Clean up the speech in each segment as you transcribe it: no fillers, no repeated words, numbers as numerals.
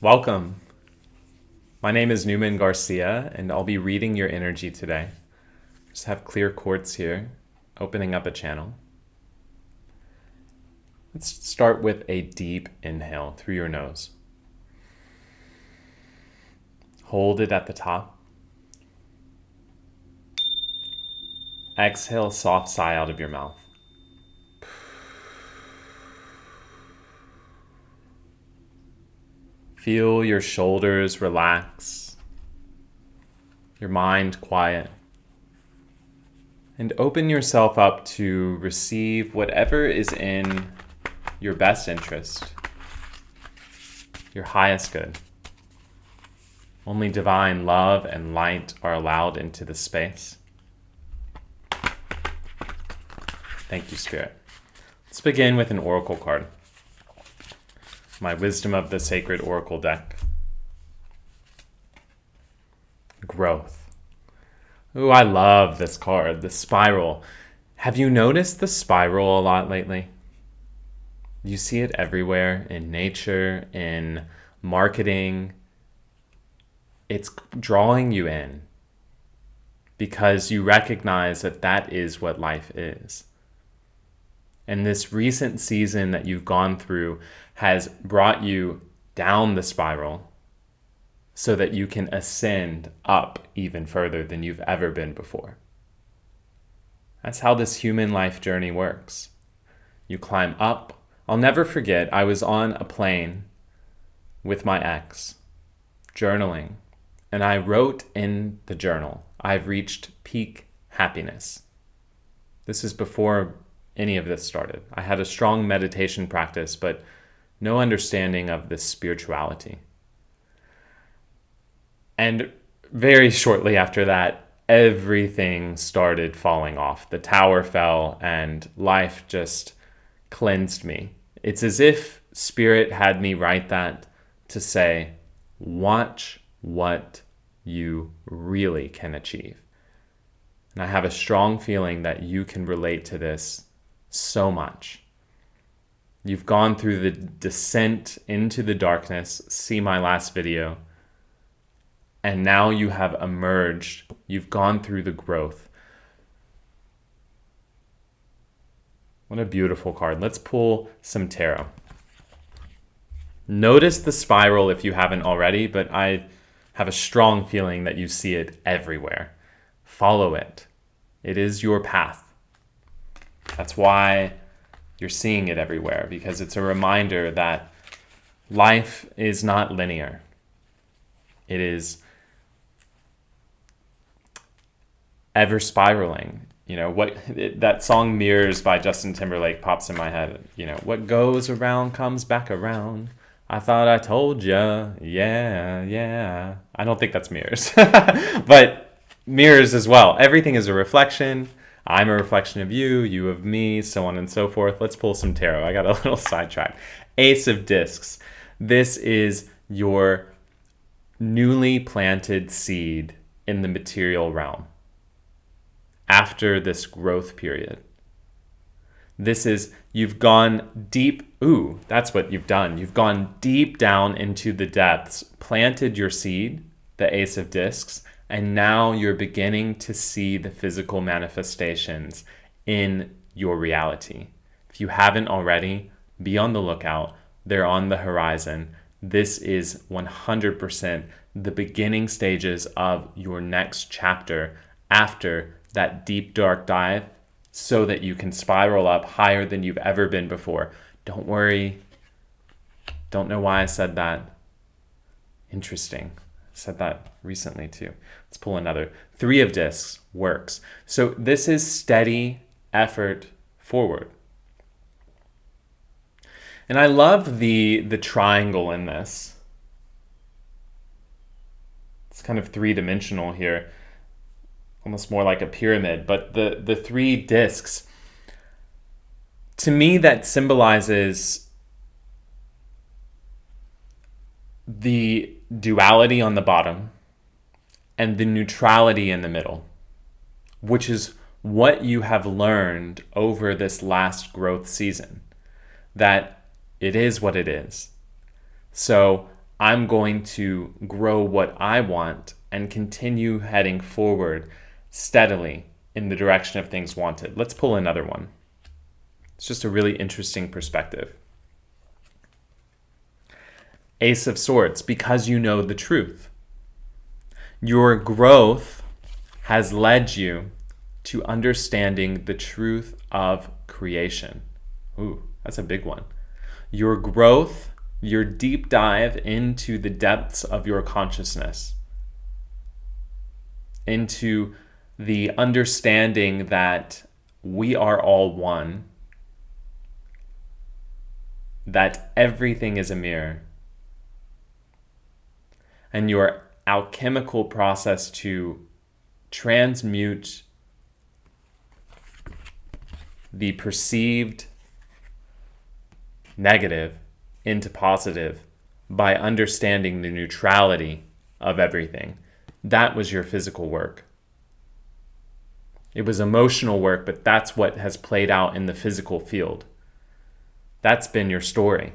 Welcome. My name is Newman García, and I'll be reading your energy today. Just have clear quartz here, opening up a channel. Let's start with a deep inhale through your nose. Hold it at the top. Exhale, soft sigh out of your mouth. Feel your shoulders relax, your mind quiet, and open yourself up to receive whatever is in your best interest, your highest good. Only divine love and light are allowed into the space. Thank you, Spirit. Let's begin with an oracle card. My Wisdom of the Sacred Oracle deck. Growth. Ooh, I love this card, the spiral. Have you noticed the spiral a lot lately? You see it everywhere, in nature, in marketing. It's drawing you in because you recognize that that is what life is. And this recent season that you've gone through has brought you down the spiral so that you can ascend up even further than you've ever been before. That's how this human life journey works. You climb up. I'll never forget, I was on a plane with my ex, journaling, and I wrote in the journal, I've reached peak happiness. This is before any of this started. I had a strong meditation practice, but no understanding of this spirituality. And very shortly after that, everything started falling off. The tower fell and life just cleansed me. It's as if Spirit had me write that to say, watch what you really can achieve. And I have a strong feeling that you can relate to this so much. You've gone through the descent into the darkness, see my last video, and now you have emerged. You've gone through the growth. What a beautiful card. Let's pull some tarot. Notice the spiral if you haven't already, but I have a strong feeling that you see it everywhere. Follow it. It is your path. That's why you're seeing it everywhere, because it's a reminder that life is not linear. It is ever spiraling. You know, that song Mirrors by Justin Timberlake pops in my head. You know, what goes around comes back around. I thought I told ya. Yeah. I don't think that's Mirrors. But mirrors as well. Everything is a reflection. I'm a reflection of you, you of me, so on and so forth. Let's pull some tarot. I got a little sidetracked. Ace of Discs. This is your newly planted seed in the material realm after this growth period. This is, you've gone deep. Ooh, that's what you've done. You've gone deep down into the depths, planted your seed, the Ace of Discs, and now you're beginning to see the physical manifestations in your reality. If you haven't already, be on the lookout. They're on the horizon. This is 100% the beginning stages of your next chapter after that deep, dark dive so that you can spiral up higher than you've ever been before. Don't worry. Don't know why I said that. Interesting. Said that recently too. Let's pull another. Three of Discs works. So this is steady effort forward. And I love the triangle in this. It's kind of three-dimensional here. Almost more like a pyramid. But the three discs, to me, that symbolizes the duality on the bottom and the neutrality in the middle, which is what you have learned over this last growth season, that it is what it is. So I'm going to grow what I want and continue heading forward steadily in the direction of things wanted. Let's pull another one. It's just a really interesting perspective. Ace of Swords, because you know the truth. Your growth has led you to understanding the truth of creation. Ooh, that's a big one. Your growth, your deep dive into the depths of your consciousness, into the understanding that we are all one, that everything is a mirror, and your alchemical process to transmute the perceived negative into positive by understanding the neutrality of everything. That was your physical work. It was emotional work, but that's what has played out in the physical field. That's been your story.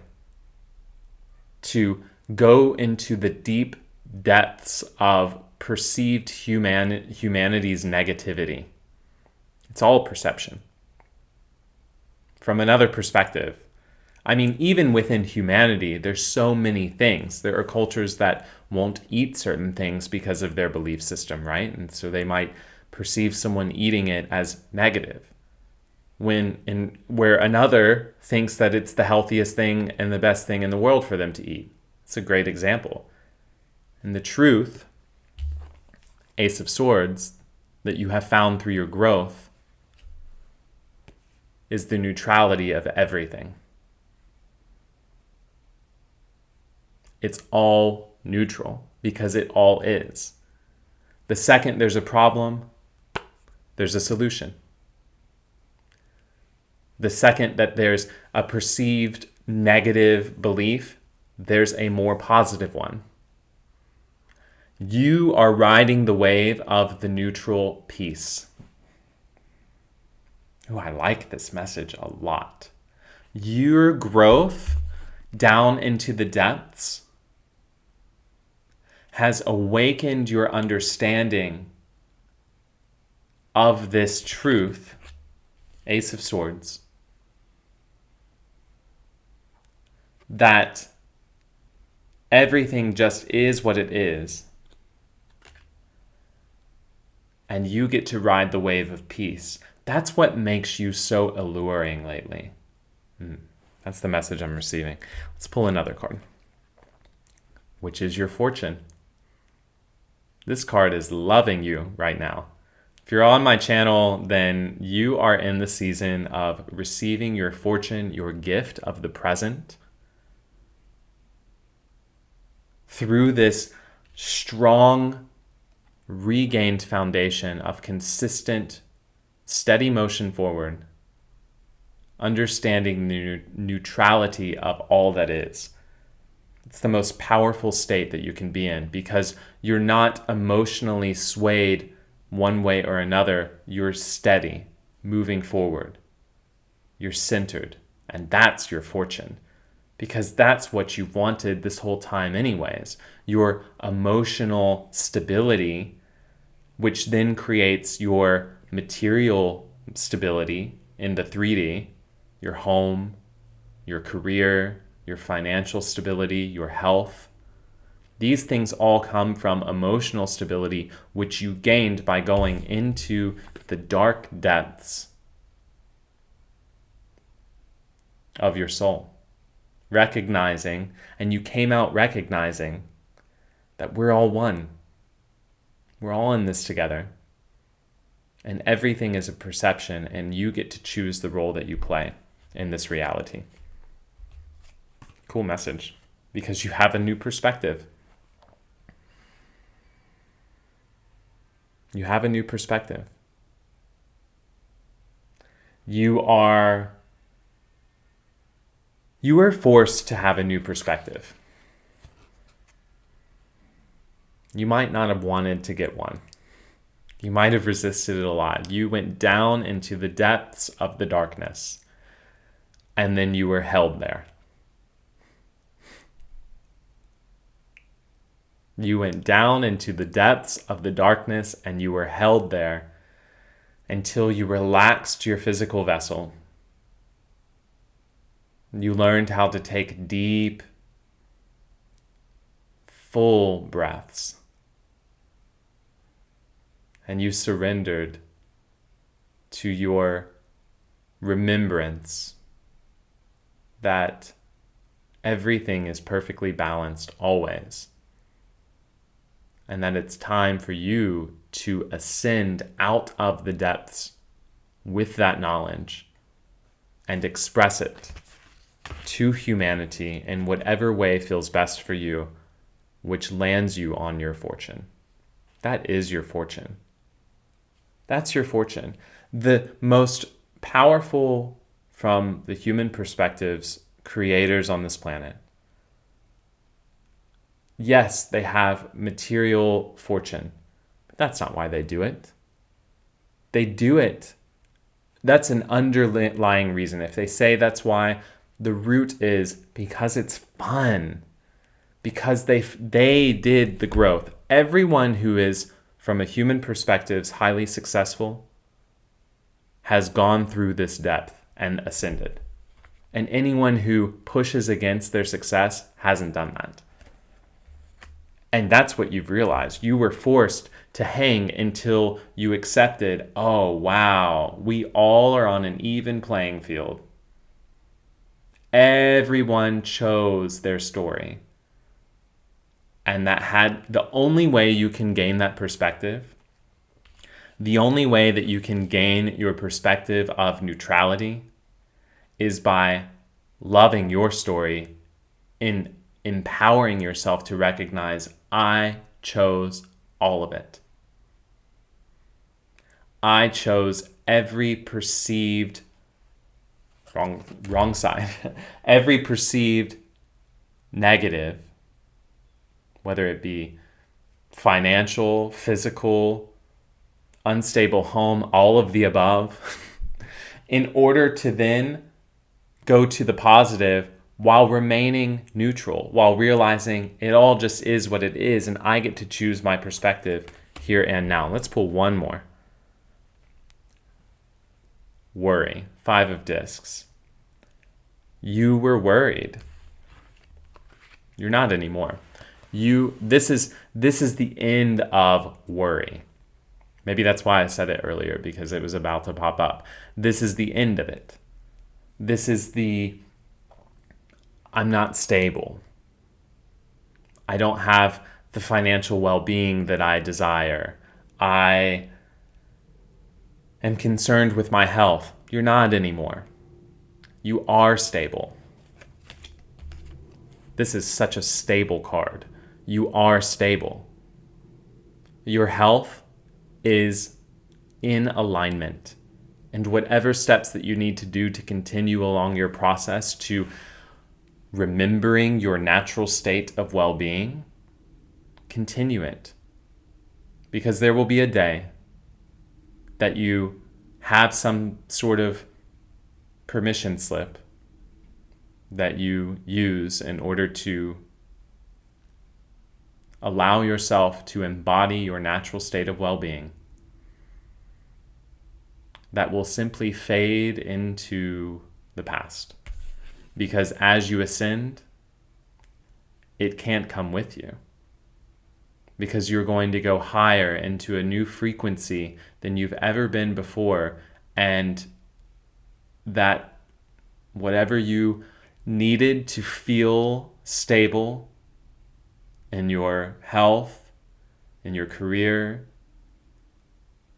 To go into the deep depths of perceived humanity's negativity. It's all perception. From another perspective, I mean, even within humanity, there's so many things. There are cultures that won't eat certain things because of their belief system, right? And so they might perceive someone eating it as negative. Where another thinks that it's the healthiest thing and the best thing in the world for them to eat. It's a great example. And the truth, Ace of Swords, that you have found through your growth is the neutrality of everything. It's all neutral because it all is. The second there's a problem, there's a solution. The second that there's a perceived negative belief, there's a more positive one. You are riding the wave of the neutral peace. Oh, I like this message a lot. Your growth down into the depths has awakened your understanding of this truth, Ace of Swords, that everything just is what it is, and you get to ride the wave of peace. That's what makes you so alluring lately. That's the message I'm receiving. Let's pull another card, which is your fortune. This card is loving you right now. If you're on my channel, then you are in the season of receiving your fortune, your gift of the present, through this strong, regained foundation of consistent, steady motion forward, understanding the neutrality of all that is. It's the most powerful state that you can be in because you're not emotionally swayed one way or another. You're steady, moving forward. You're centered, and that's your fortune because that's what you've wanted this whole time anyways. Your emotional stability, which then creates your material stability in the 3D, your home, your career, your financial stability, your health. These things all come from emotional stability, which you gained by going into the dark depths of your soul. Recognizing, and you came out recognizing that we're all one. We're all in this together. And everything is a perception, and you get to choose the role that you play in this reality. Cool message, because you have a new perspective. You have a new perspective. You are forced to have a new perspective. You might not have wanted to get one. You might have resisted it a lot. You went down into the depths of the darkness, and then you were held there. You went down into the depths of the darkness and you were held there until you relaxed your physical vessel. You learned how to take deep, full breaths. And you surrendered to your remembrance that everything is perfectly balanced always. And that it's time for you to ascend out of the depths with that knowledge and express it to humanity in whatever way feels best for you, which lands you on your fortune. That is your fortune. That's your fortune. The most powerful, from the human perspectives, creators on this planet. Yes, they have material fortune, but that's not why they do it. They do it. That's an underlying reason. If they say that's why, the root is because it's fun. Because they did the growth. Everyone who is, from a human perspective, highly successful has gone through this depth and ascended. And anyone who pushes against their success hasn't done that. And that's what you've realized. You were forced to hang until you accepted, oh, wow, we all are on an even playing field. Everyone chose their story. And that had the only way you can gain that perspective, the only way that you can gain your perspective of neutrality is by loving your story, in empowering yourself to recognize, I chose all of it. I chose every perceived, wrong side, every perceived negative, whether it be financial, physical, unstable home, all of the above, in order to then go to the positive while remaining neutral, while realizing it all just is what it is, and I get to choose my perspective here and now. Let's pull one more. Worry, 5 of discs. You were worried. You're not anymore. This is the end of worry. Maybe that's why I said it earlier, because it was about to pop up. This is the end of it. This is I'm not stable. I don't have the financial well-being that I desire. I am concerned with my health. You're not anymore. You are stable. This is such a stable card. You are stable. Your health is in alignment. And whatever steps that you need to do to continue along your process to remembering your natural state of well-being, continue it. Because there will be a day that you have some sort of permission slip that you use in order to allow yourself to embody your natural state of well-being, that will simply fade into the past. Because as you ascend, it can't come with you. Because you're going to go higher into a new frequency than you've ever been before. And that whatever you needed to feel stable in your health, in your career,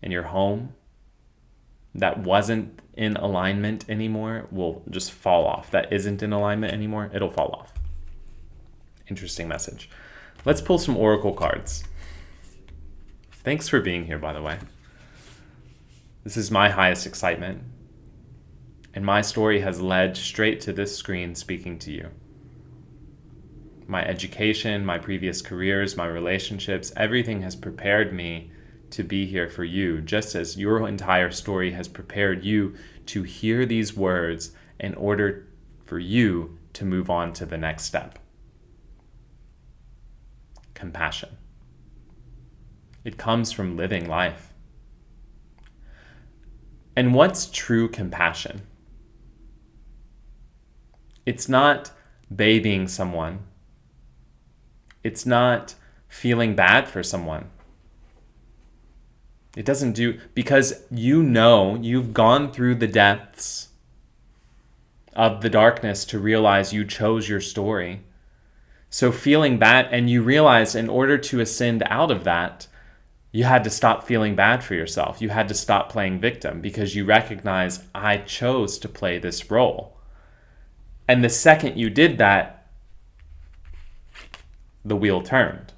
in your home, that wasn't in alignment anymore will just fall off. That isn't in alignment anymore, it'll fall off. Interesting message. Let's pull some oracle cards. Thanks for being here, by the way. This is my highest excitement. And my story has led straight to this screen speaking to you. My education, my previous careers, my relationships, everything has prepared me to be here for you, just as your entire story has prepared you to hear these words in order for you to move on to the next step. compassion. It comes from living life. And what's true compassion? It's not babying someone. It's not feeling bad for someone. It doesn't do, because you've gone through the depths of the darkness to realize you chose your story. So feeling bad, and you realize in order to ascend out of that, you had to stop feeling bad for yourself. You had to stop playing victim because you recognize, I chose to play this role. And the second you did that, the wheel turned.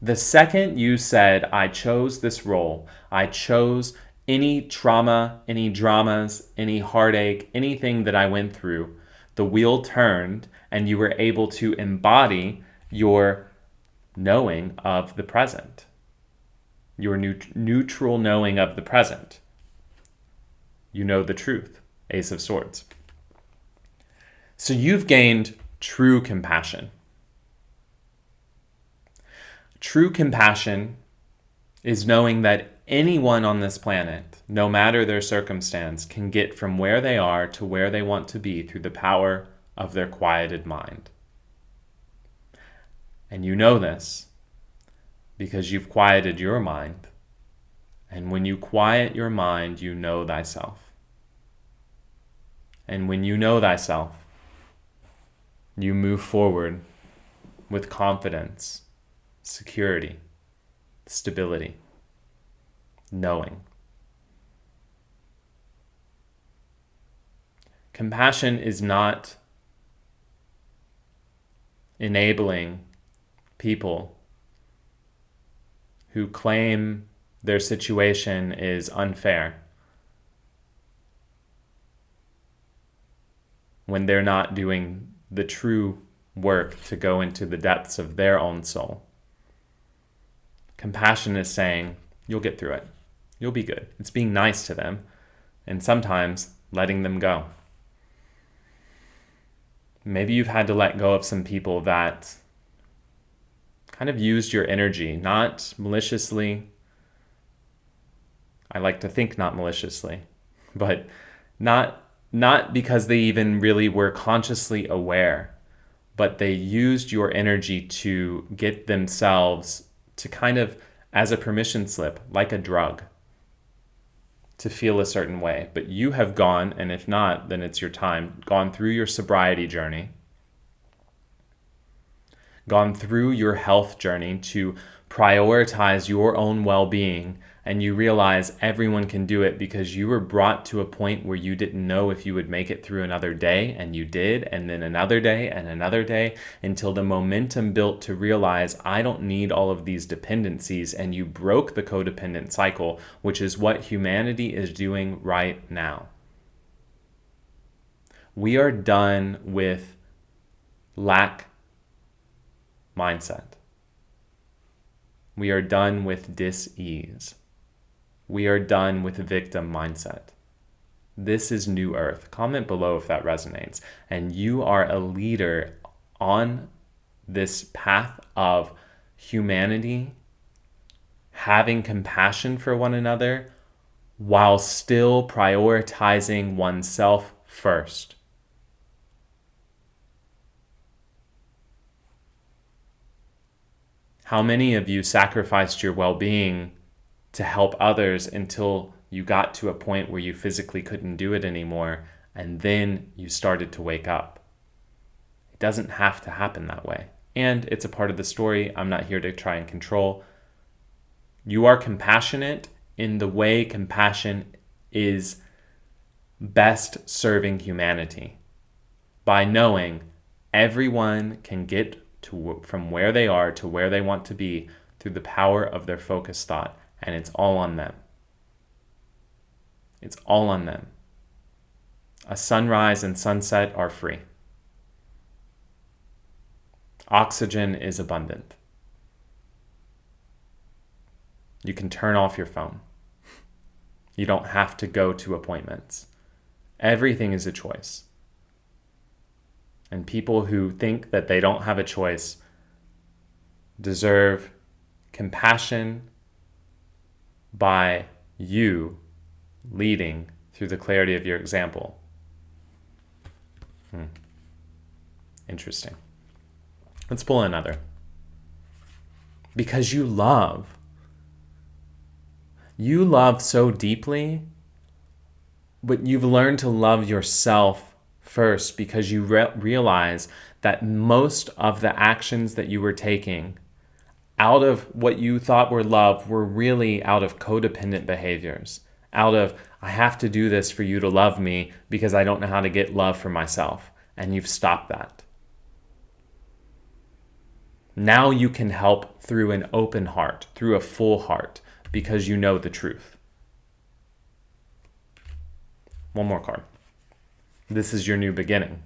The second you said, I chose this role, I chose any trauma, any dramas, any heartache, anything that I went through, the wheel turned and you were able to embody your knowing of the present, your neutral knowing of the present. You know the truth, Ace of Swords. So you've gained true compassion. True compassion is knowing that anyone on this planet, no matter their circumstance, can get from where they are to where they want to be through the power of their quieted mind. And you know this because you've quieted your mind. And when you quiet your mind, you know thyself. And when you know thyself, you move forward with confidence, security, stability, knowing. Compassion is not enabling people who claim their situation is unfair when they're not doing the true work to go into the depths of their own soul. Compassion is saying, you'll get through it. You'll be good. It's being nice to them and sometimes letting them go. Maybe you've had to let go of some people that kind of used your energy, not maliciously. I like to think not maliciously, but not because they even really were consciously aware, but they used your energy to get themselves to kind of, as a permission slip, like a drug, to feel a certain way. But you have gone, and if not, then it's your time, gone through your sobriety journey, gone through your health journey to prioritize your own well-being, and you realize everyone can do it because you were brought to a point where you didn't know if you would make it through another day, and you did, and then another day and another day, until the momentum built to realize I don't need all of these dependencies, and you broke the codependent cycle, which is what humanity is doing right now. We are done with lack mindset. We are done with dis-ease. We are done with victim mindset. This is New Earth. Comment below if that resonates. And you are a leader on this path of humanity, having compassion for one another, while still prioritizing oneself first. How many of you sacrificed your well-being to help others until you got to a point where you physically couldn't do it anymore, and then you started to wake up? It doesn't have to happen that way. And it's a part of the story. I'm not here to try and control. You are compassionate in the way compassion is best serving humanity, by knowing everyone can get from where they are to where they want to be through the power of their focused thought. And it's all on them. It's all on them. A sunrise and sunset are free. Oxygen is abundant. You can turn off your phone. You don't have to go to appointments. Everything is a choice. And people who think that they don't have a choice, deserve compassion by you leading through the clarity of your example. Interesting. Let's pull another. Because you love. You love so deeply, but you've learned to love yourself first because you realize that most of the actions that you were taking out of what you thought were love were really out of codependent behaviors. Out of, I have to do this for you to love me because I don't know how to get love for myself. And you've stopped that. Now you can help through an open heart, through a full heart, because you know the truth. One more card. This is your new beginning.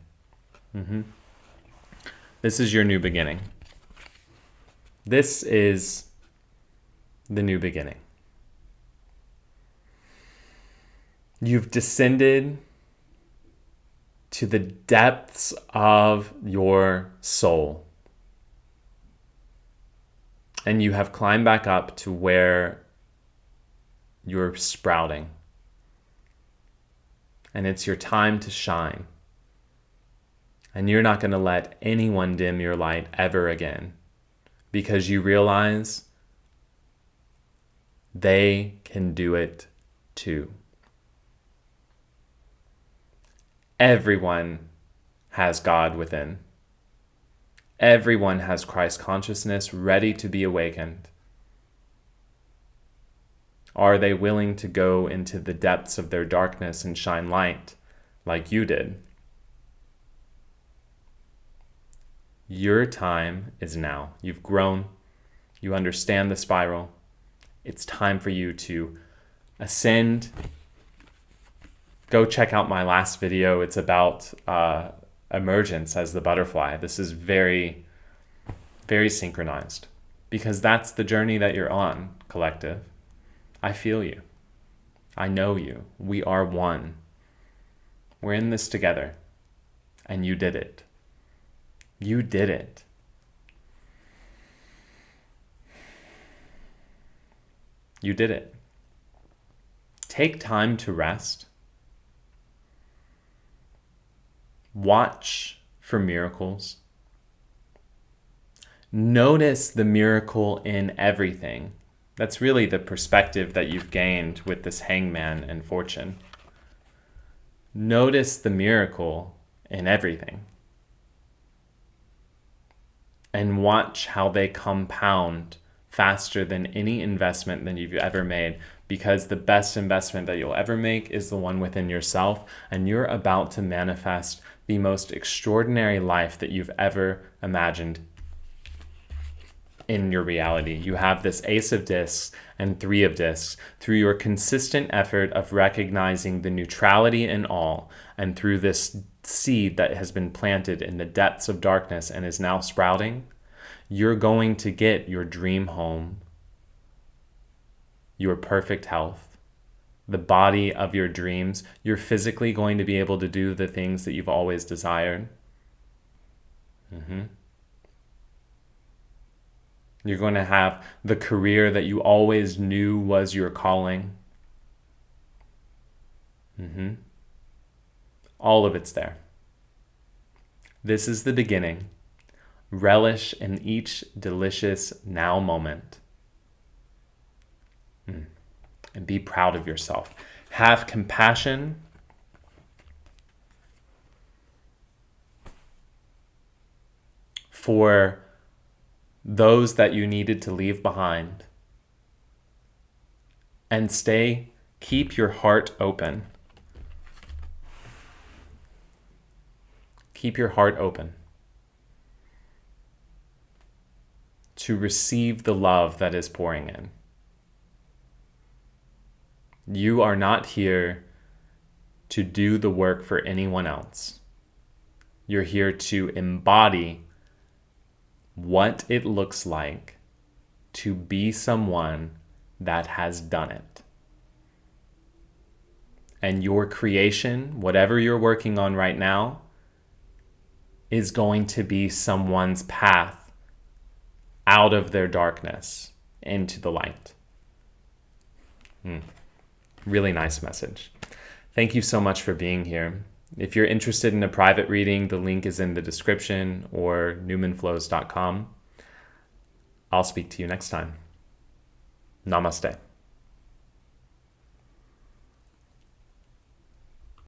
This is your new beginning. This is the new beginning. You've descended to the depths of your soul. And you have climbed back up to where you're sprouting. And it's your time to shine. And you're not going to let anyone dim your light ever again. Because you realize they can do it too. Everyone has God within. Everyone has Christ consciousness ready to be awakened. Are they willing to go into the depths of their darkness and shine light like you did? Your time is now. You've grown. You understand the spiral. It's time for you to ascend. Go check out my last video. It's about emergence as the butterfly. This is very, very synchronized because that's the journey that you're on, collective. I feel you. I know you. We are one. We're in this together. And you did it. You did it. You did it. Take time to rest. Watch for miracles. Notice the miracle in everything. That's really the perspective that you've gained with this hangman and fortune. Notice the miracle in everything. And watch how they compound faster than any investment that you've ever made, because the best investment that you'll ever make is the one within yourself, and you're about to manifest the most extraordinary life that you've ever imagined in your reality. You have this Ace of Discs and Three of Discs through your consistent effort of recognizing the neutrality in all, and through this seed that has been planted in the depths of darkness and is now sprouting. You're going to get your dream home, your perfect health, the body of your dreams. You're physically going to be able to do the things that you've always desired. You're going to have the career that you always knew was your calling. All of it's there. This is the beginning. Relish in each delicious now moment. And be proud of yourself. Have compassion for those that you needed to leave behind. And keep your heart open. Keep your heart open to receive the love that is pouring in. You are not here to do the work for anyone else. You're here to embody what it looks like to be someone that has done it. And your creation, whatever you're working on right now, is going to be someone's path out of their darkness into the light. Really nice message. Thank you so much for being here. If you're interested in a private reading, the link is in the description or newmanflows.com. I'll speak to you next time. Namaste.